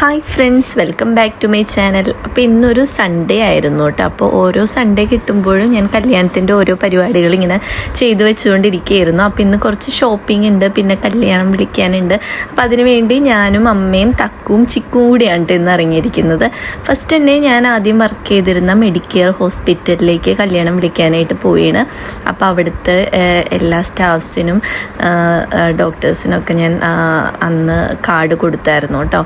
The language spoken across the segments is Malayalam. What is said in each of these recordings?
Hi friends, welcome back to my channel. അപ്പോൾ ഇന്നൊരു സൺഡേ ആയിരുന്നു കേട്ടോ. അപ്പോൾ ഓരോ സൺഡേ കിട്ടുമ്പോഴും ഞാൻ കല്യാണത്തിൻ്റെ ഓരോ പരിപാടികൾ ഇങ്ങനെ ചെയ്തു വെച്ചുകൊണ്ടിരിക്കുകയായിരുന്നു. അപ്പോൾ ഇന്ന് കുറച്ച് ഷോപ്പിംഗ് ഉണ്ട്, പിന്നെ കല്യാണം വിളിക്കാനുണ്ട്. അപ്പോൾ അതിനുവേണ്ടി ഞാനും അമ്മയും തക്കും ചിക്കും കൂടിയാണ് ഇന്ന് ഇറങ്ങിയിരിക്കുന്നത്. ഫസ്റ്റ് തന്നെ ഞാൻ ആദ്യം വർക്ക് ചെയ്തിരുന്ന മെഡിക്കെയർ ഹോസ്പിറ്റലിലേക്ക് കല്യാണം വിളിക്കാനായിട്ട് പോയാണ്. അപ്പോൾ അവിടുത്തെ എല്ലാ സ്റ്റാഫ്സിനും ഡോക്ടേഴ്സിനൊക്കെ ഞാൻ അന്ന് കാർഡ് കൊടുത്തായിരുന്നു കേട്ടോ.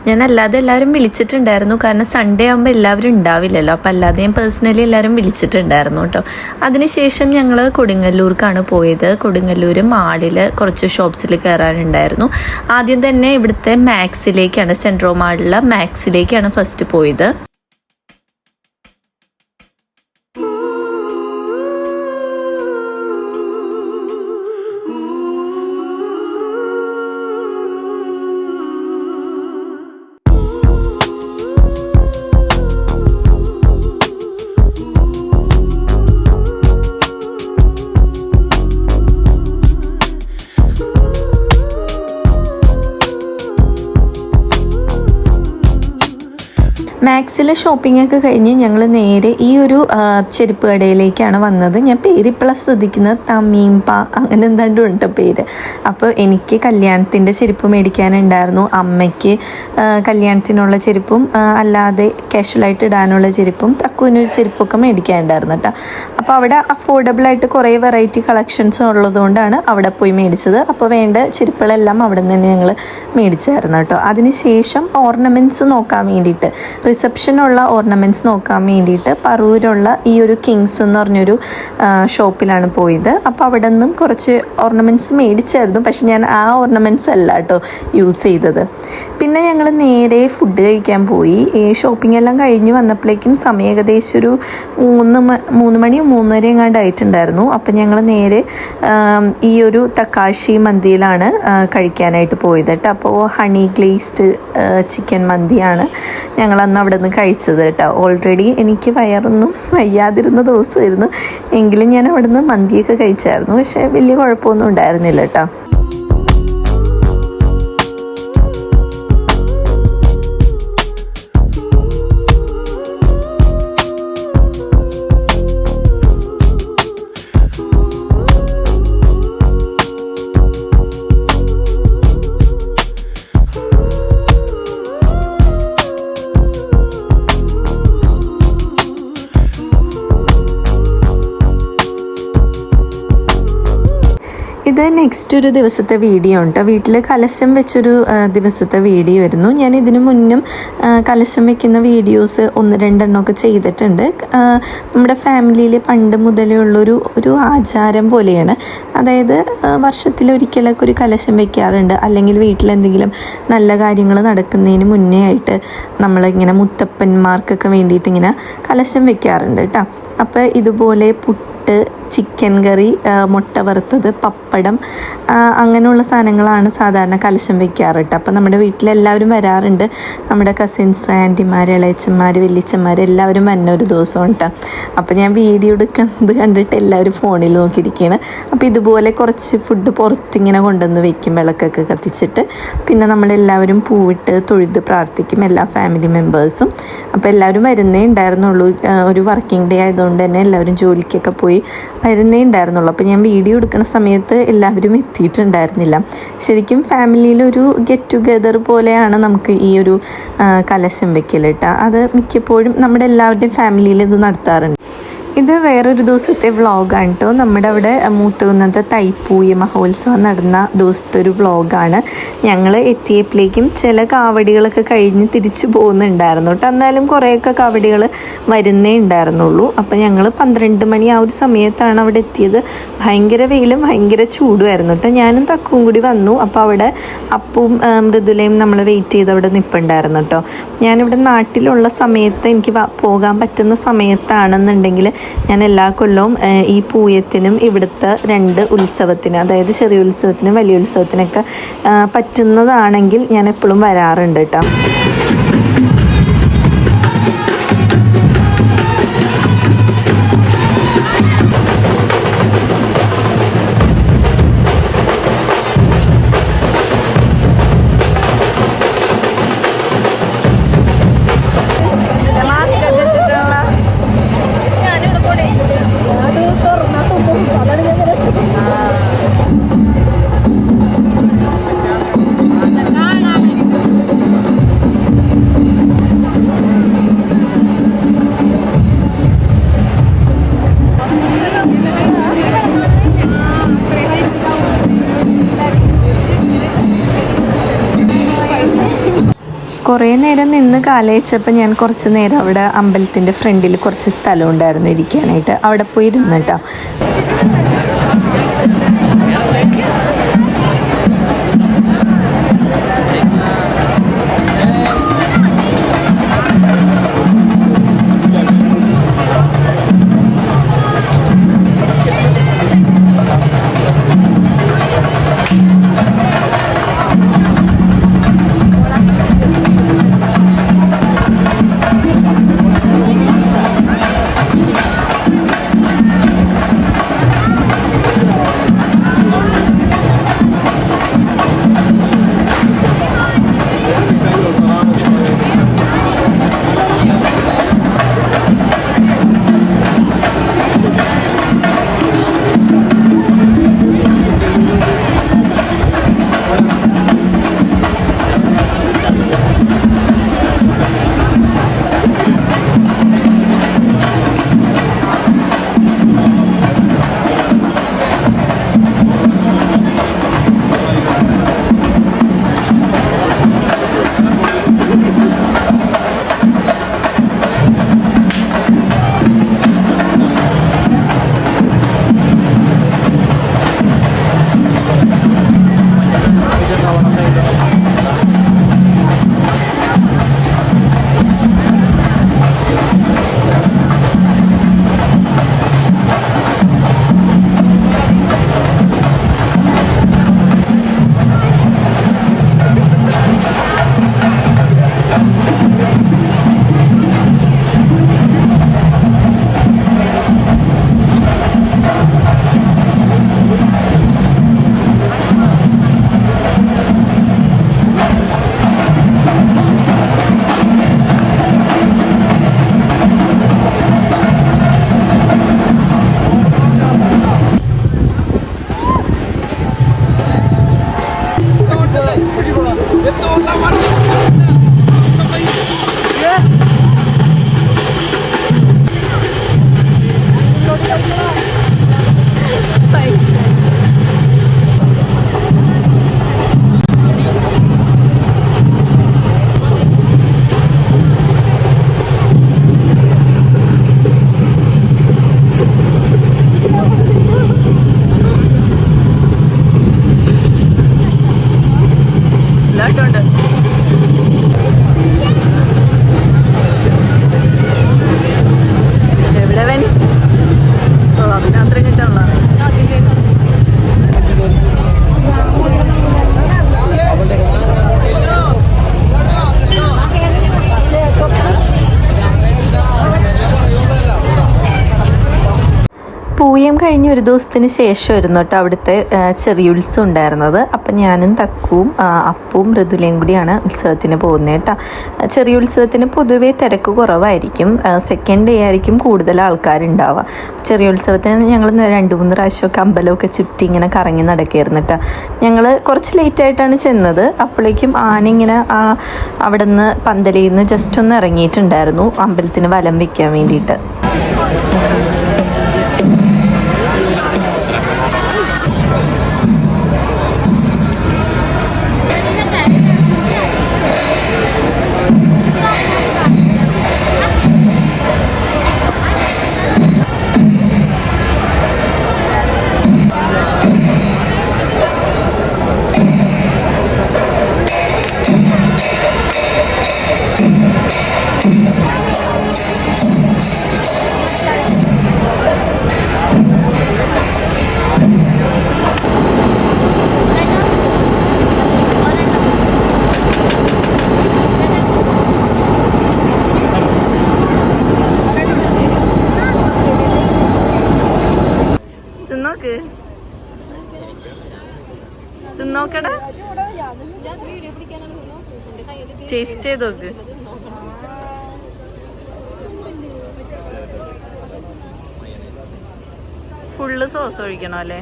ഞാൻ അല്ലാതെ എല്ലാവരും വിളിച്ചിട്ടുണ്ടായിരുന്നു, കാരണം സൺഡേ ആകുമ്പോൾ എല്ലാവരും ഉണ്ടാവില്ലല്ലോ. അപ്പോൾ അല്ലാതെ ഞാൻ പേഴ്സണലി എല്ലാവരും വിളിച്ചിട്ടുണ്ടായിരുന്നു കേട്ടോ. അതിനുശേഷം ഞങ്ങൾ കൊടുങ്ങല്ലൂർക്കാണ് പോയത്. കൊടുങ്ങല്ലൂർ മാളിൽ കുറച്ച് ഷോപ്സിൽ കയറാനുണ്ടായിരുന്നു. ആദ്യം തന്നെ ഇവിടുത്തെ മാക്സിലേക്കാണ്, സെൻട്രോ മാളിലെ മാക്സിലേക്കാണ് ഫസ്റ്റ് പോയത്. മാക്സിലെ ഷോപ്പിംഗ് ഒക്കെ കഴിഞ്ഞ് ഞങ്ങൾ നേരെ ഈ ഒരു ചെരുപ്പ് കടയിലേക്കാണ് വന്നത്. ഞാൻ പേരിപ്പോഴാണ് ശ്രദ്ധിക്കുന്നത്, തമീംപ അങ്ങനെ എന്താണ്ടും ഉണ്ട് പേര്. അപ്പോൾ എനിക്ക് കല്യാണത്തിൻ്റെ ചെരുപ്പ് മേടിക്കാനുണ്ടായിരുന്നു, അമ്മയ്ക്ക് കല്യാണത്തിനുള്ള ചെരുപ്പും അല്ലാതെ കാഷ്വലായിട്ട് ഇടാനുള്ള ചെരുപ്പും തക്കുവിനൊരു ചെരുപ്പൊക്കെ മേടിക്കാനുണ്ടായിരുന്നു കേട്ടോ. അപ്പോൾ അവിടെ അഫോർഡബിളായിട്ട് കുറേ വെറൈറ്റി കളക്ഷൻസ് ഉള്ളതുകൊണ്ടാണ് അവിടെ പോയി മേടിച്ചത്. അപ്പോൾ വേണ്ട ചെരുപ്പുകളെല്ലാം അവിടെ നിന്ന് തന്നെ ഞങ്ങൾ മേടിച്ചായിരുന്നു കേട്ടോ. അതിനുശേഷം ഓർണമെൻറ്റ്സ് നോക്കാൻ വേണ്ടിയിട്ട്, റിസപ്ഷനുള്ള ഓർണമെൻറ്റ്സ് നോക്കാൻ വേണ്ടിയിട്ട് പറൂരുള്ള ഈ ഒരു കിങ്സ് എന്ന് പറഞ്ഞൊരു ഷോപ്പിലാണ് പോയത്. അപ്പോൾ അവിടെ നിന്നും കുറച്ച് ഓർണമെൻറ്റ്സ് മേടിച്ചായിരുന്നു, പക്ഷെ ഞാൻ ആ ഓർണമെൻറ്റ്സ് അല്ല കേട്ടോ യൂസ് ചെയ്തത്. പിന്നെ ഞങ്ങൾ നേരെ ഫുഡ് കഴിക്കാൻ പോയി. ഈ ഷോപ്പിംഗ് എല്ലാം കഴിഞ്ഞ് വന്നപ്പോഴേക്കും സമയം ഏകദേശം ഒരു 3 മണി 3:30 എങ്ങാണ്ട് ആയിട്ടുണ്ടായിരുന്നു. അപ്പം ഞങ്ങൾ നേരെ ഈ ഒരു തക്കാശി മന്തിയിലാണ് കഴിക്കാനായിട്ട് പോയത് കേട്ടോ. അപ്പോൾ ഹണി ഗ്ലേസ്ഡ് ചിക്കൻ മന്തിയാണ് ഞങ്ങൾ അന്ന് അവിടെ നിന്ന് കഴിച്ചത് കേട്ടോ. ഓൾറെഡി എനിക്ക് വയറൊന്നും വയ്യാതിരുന്ന ദിവസമായിരുന്നു, എങ്കിലും ഞാൻ അവിടെ നിന്ന് മന്തിയൊക്കെ കഴിച്ചായിരുന്നു. പക്ഷേ വലിയ കുഴപ്പമൊന്നും ഉണ്ടായിരുന്നില്ല കേട്ടോ. ഇത് നെക്സ്റ്റ് ഒരു ദിവസത്തെ വീഡിയോ ഉണ്ട്. വീട്ടിൽ കലശം വെച്ചൊരു ദിവസത്തെ വീഡിയോ ആയിരുന്നു. ഞാൻ ഇതിനു മുന്നും കലശം വെക്കുന്ന വീഡിയോസ് 1-2 എണ്ണമൊക്കെ ചെയ്തിട്ടുണ്ട്. നമ്മുടെ ഫാമിലിയിൽ പണ്ട് മുതലേ ഉള്ളൊരു ആചാരം പോലെയാണ്. അതായത് വർഷത്തിലൊരിക്കലൊക്കെ ഒരു കലശം വെക്കാറുണ്ട്, അല്ലെങ്കിൽ വീട്ടിലെന്തെങ്കിലും നല്ല കാര്യങ്ങൾ നടക്കുന്നതിന് മുന്നേ ആയിട്ട് നമ്മളിങ്ങനെ മുത്തപ്പന്മാർക്കൊക്കെ വേണ്ടിയിട്ട് ഇങ്ങനെ കലശം വെക്കാറുണ്ട് കേട്ടോ. അപ്പോൾ ഇതുപോലെ ചിക്കൻ കറി, മുട്ട വറുത്തത്, പപ്പടം, അങ്ങനെയുള്ള സാധനങ്ങളാണ് സാധാരണ കലശം വെക്കാറ് കേട്ടോ. അപ്പോൾ നമ്മുടെ വീട്ടിലെല്ലാവരും വരാറുണ്ട്. നമ്മുടെ കസിൻസ്, ആൻറ്റിമാർ, ഇളയച്ചന്മാർ, വലിയച്ചന്മാർ എല്ലാവരും വന്ന ഒരു ദിവസം കേട്ടോ. അപ്പോൾ ഞാൻ വീഡിയോ എടുക്കുന്നത് കണ്ടിട്ട് എല്ലാവരും ഫോണിൽ നോക്കിയിരിക്കുകയാണ്. അപ്പോൾ ഇതുപോലെ കുറച്ച് ഫുഡ് പുറത്തിങ്ങനെ കൊണ്ടുവന്ന് വെക്കും, വിളക്കൊക്കെ കത്തിച്ചിട്ട്. പിന്നെ നമ്മളെല്ലാവരും പൂവിട്ട് തൊഴുത് പ്രാർത്ഥിക്കും, എല്ലാ ഫാമിലി മെമ്പേഴ്സും. അപ്പോൾ എല്ലാവരും വരുന്നേ ഉണ്ടായിരുന്നുള്ളൂ. ഒരു വർക്കിംഗ് ഡേ ആയതുകൊണ്ട് തന്നെ എല്ലാവരും ജോലിക്കൊക്കെ പോയി വരുന്നേ ഉണ്ടായിരുന്നുള്ളൂ. അപ്പോൾ ഞാൻ വീഡിയോ എടുക്കുന്ന സമയത്ത് എല്ലാവരും എത്തിയിട്ടുണ്ടായിരുന്നില്ല. ശരിക്കും ഫാമിലിയിലൊരു ഗെറ്റ് ടുഗെദർ പോലെയാണ് നമുക്ക് ഈ ഒരു കലശം വെക്കൽ കേട്ടോ. അത് മിക്കപ്പോഴും നമ്മുടെ എല്ലാവരുടെയും ഫാമിലിയിൽ ഇത് നടത്താറുണ്ട്. ഇത് വേറൊരു ദിവസത്തെ വ്ളോഗാണ് കേട്ടോ. നമ്മുടെ അവിടെ മൂത്തുകുന്നത്തെ തൈപ്പൂയ മഹോത്സവം നടന്ന ദിവസത്തെ ഒരു വ്ളോഗാണ്. ഞങ്ങൾ എത്തിയപ്പോഴേക്കും ചില കാവടികളൊക്കെ കഴിഞ്ഞ് തിരിച്ചു പോകുന്നുണ്ടായിരുന്നു കേട്ടോ. എന്നാലും കുറേയൊക്കെ കാവടികൾ വരുന്നേ ഉണ്ടായിരുന്നുള്ളൂ. അപ്പോൾ ഞങ്ങൾ 12 മണി ആ ഒരു സമയത്താണ് അവിടെ എത്തിയത്. ഭയങ്കര വെയിലും ഭയങ്കര ചൂടുമായിരുന്നു കേട്ടോ. ഞാനും തക്കും കൂടി വന്നു. അപ്പോൾ അവിടെ അപ്പവും മൃദുലയും നമ്മൾ വെയിറ്റ് ചെയ്ത് അവിടെ നിൽപ്പുണ്ടായിരുന്നു കേട്ടോ. ഞാനിവിടെ നാട്ടിലുള്ള സമയത്ത് എനിക്ക് പോകാൻ പറ്റുന്ന സമയത്താണെന്നുണ്ടെങ്കിൽ ഞാൻ എല്ലാ കൊല്ലവും ഈ പൂയത്തിനും ഇവിടുത്തെ 2 ഉത്സവത്തിന്, അതായത് ചെറിയ ഉത്സവത്തിനും വലിയ ഉത്സവത്തിനൊക്കെ പറ്റുന്നതാണെങ്കിൽ ഞാൻ എപ്പോഴും വരാറുണ്ട് കേട്ടോ. കുറേ നേരം നിന്ന് കാലയച്ചപ്പോൾ ഞാൻ കുറച്ച് നേരം അവിടെ അമ്പലത്തിൻ്റെ ഫ്രണ്ടിൽ കുറച്ച് സ്ഥലം ഉണ്ടായിരുന്നു ഇരിക്കാനായിട്ട്. അവിടെ പോയി ഇരുന്നിട്ടോ. പൂയം കഴിഞ്ഞ് ഒരു ദിവസത്തിന് ശേഷമായിരുന്നു കേട്ടോ അവിടുത്തെ ചെറിയ ഉത്സവം ഉണ്ടായിരുന്നത്. അപ്പം ഞാനും തക്കുവും അപ്പവും മൃദുലയും കൂടിയാണ് ഉത്സവത്തിന് പോകുന്നത് കേട്ടോ. ചെറിയ ഉത്സവത്തിന് പൊതുവേ തിരക്ക് കുറവായിരിക്കും. സെക്കൻഡ് ഡേ ആയിരിക്കും കൂടുതൽ ആൾക്കാരുണ്ടാവുക. ചെറിയ ഉത്സവത്തിന് ഞങ്ങൾ 2-3 പ്രാവശ്യമൊക്കെ അമ്പലമൊക്കെ ചുറ്റി ഇങ്ങനെ കറങ്ങി നടക്കുകയായിരുന്നു കേട്ടോ. ഞങ്ങൾ കുറച്ച് ലേറ്റായിട്ടാണ് ചെന്നത്. അപ്പോഴേക്കും ആന ഇങ്ങനെ അവിടെ നിന്ന് പന്തലിൽ നിന്ന് ജസ്റ്റ് ഒന്ന് ഇറങ്ങിയിട്ടുണ്ടായിരുന്നു അമ്പലത്തിന് വലം വയ്ക്കാൻ വേണ്ടിയിട്ട്. നോക്കടാ, ടേസ്റ്റ് ചെയ്ത് നോക്ക്. ഫുള്ള് സോസ് ഒഴിക്കണോ അല്ലേ?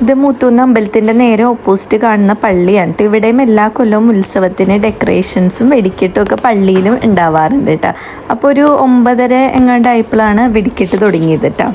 ഇത് മൂത്തൂന്ന് അമ്പലത്തിൻ്റെ നേരെ ഓപ്പോസിറ്റ് കാണുന്ന പള്ളിയാണ് കേട്ടോ. ഇവിടെയും എല്ലാ കൊല്ലവും ഉത്സവത്തിന് ഡെക്കറേഷൻസും വെടിക്കെട്ടും ഒക്കെ പള്ളിയിലും ഉണ്ടാവാറുണ്ട് കേട്ടോ. അപ്പോൾ ഒരു 9:30 എങ്ങാണ്ടായപ്പോഴാണ് വെടിക്കെട്ട് തുടങ്ങിയത് കേട്ടോ.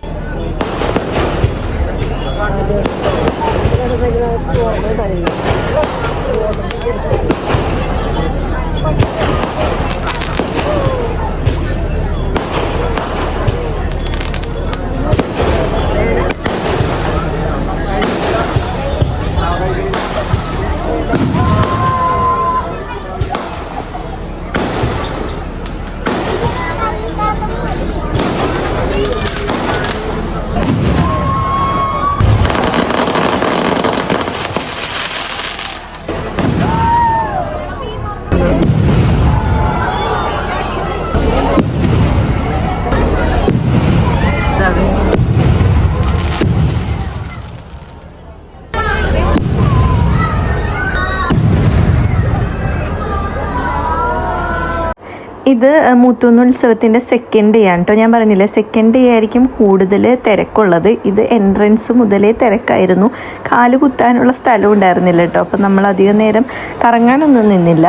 ഇത് മൂത്തൂന്ന് ഉത്സവത്തിൻ്റെ സെക്കൻഡ് ഡേ ആണ് കേട്ടോ. ഞാൻ പറഞ്ഞില്ലേ സെക്കൻഡ് ഡേ ആയിരിക്കും കൂടുതൽ തിരക്കുള്ളത്. ഇത് എൻട്രൻസ് മുതലേ തിരക്കായിരുന്നു. കാല് കുത്താനുള്ള സ്ഥലം ഉണ്ടായിരുന്നില്ല കേട്ടോ. അപ്പം നമ്മൾ അധികം നേരം കറങ്ങാനൊന്നും നിന്നില്ല.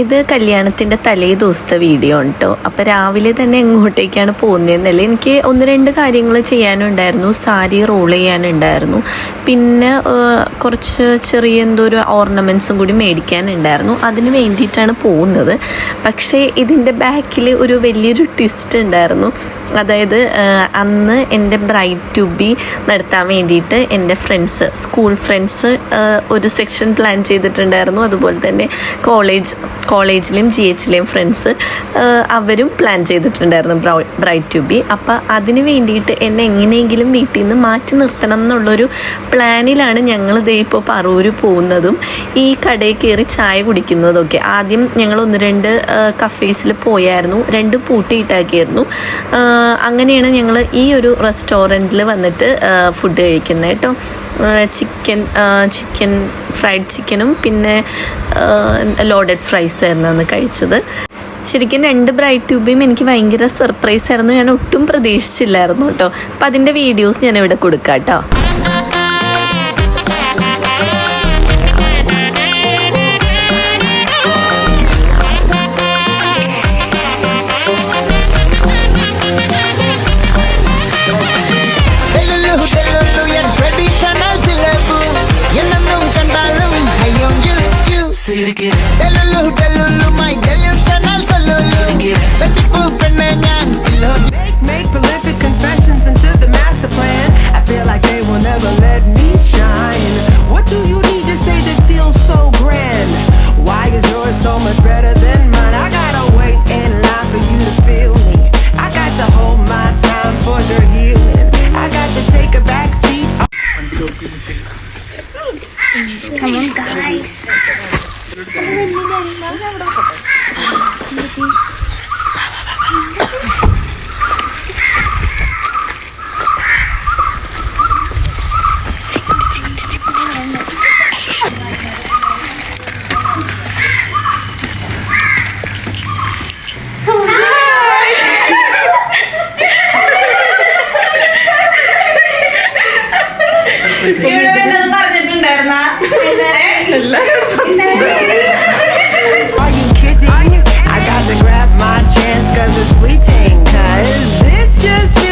ഇത് കല്യാണത്തിൻ്റെ തലേ ദിവസത്തെ വീഡിയോ ആണ് കേട്ടോ. അപ്പോൾ രാവിലെ തന്നെ എങ്ങോട്ടേക്കാണ് പോകുന്നതെന്നല്ല, എനിക്ക് ഒന്ന് രണ്ട് കാര്യങ്ങൾ ചെയ്യാനുണ്ടായിരുന്നു. സാരി റോൾ ചെയ്യാനുണ്ടായിരുന്നു, പിന്നെ കുറച്ച് ചെറിയ എന്തോ ഒരു ഓർണമെൻറ്റ്സും കൂടി മേടിക്കാനുണ്ടായിരുന്നു. അതിന് വേണ്ടിയിട്ടാണ് പോകുന്നത്. പക്ഷേ ഇതിൻ്റെ ബാക്കിൽ ഒരു വലിയൊരു ട്വിസ്റ്റ് ഉണ്ടായിരുന്നു. അതായത് അന്ന് എൻ്റെ ബ്രൈഡ് ടു ബി നടത്താൻ വേണ്ടിയിട്ട് എൻ്റെ ഫ്രണ്ട്സ്, സ്കൂൾ ഫ്രണ്ട്സ് ഒരു സെക്ഷൻ പ്ലാൻ ചെയ്തിട്ടുണ്ടായിരുന്നു. അതുപോലെ തന്നെ കോളേജിലെയും GH-ലെയും ഫ്രണ്ട്സ് അവരും പ്ലാൻ ചെയ്തിട്ടുണ്ടായിരുന്നു ബ്രൈഡ് ടു ബി. അപ്പോൾ അതിന് വേണ്ടിയിട്ട് എന്നെ എങ്ങനെയെങ്കിലും വീട്ടിൽ നിന്ന് മാറ്റി നിർത്തണം എന്നുള്ളൊരു പ്ലാനിലാണ് ഞങ്ങൾ ദേ ഇപ്പോൾ പറവൂർ പോകുന്നതും ഈ കടയിൽ കയറി ചായ കുടിക്കുന്നതൊക്കെ. ആദ്യം ഞങ്ങൾ ഒന്ന് രണ്ട് കഫേസിൽ പോയായിരുന്നു, 2 പൂട്ടിയിട്ടാക്കിയായിരുന്നു. അങ്ങനെയാണ് ഞങ്ങൾ ഈ ഒരു റെസ്റ്റോറൻറ്റിൽ വന്നിട്ട് ഫുഡ് കഴിക്കുന്നത് കേട്ടോ. ചിക്കൻ ഫ്രൈഡ് ചിക്കനും പിന്നെ ലോഡഡ് ഫ്രൈസും ആയിരുന്നു അന്ന് കഴിച്ചത്. ശരിക്കും 2 ബ്രൈഡ് ട്യൂബും എനിക്ക് ഭയങ്കര സർപ്രൈസ് ആയിരുന്നു. ഞാൻ ഒട്ടും പ്രതീക്ഷിച്ചില്ലായിരുന്നു കേട്ടോ. അപ്പം അതിൻ്റെ വീഡിയോസ് ഞാനിവിടെ കൊടുക്കാം കേട്ടോ. Make prolific confessions into the master plan. I feel like they will never let me shine. What do you need to say to Are you kidding? I got to grab my chance cause it's fleeting. Cause this just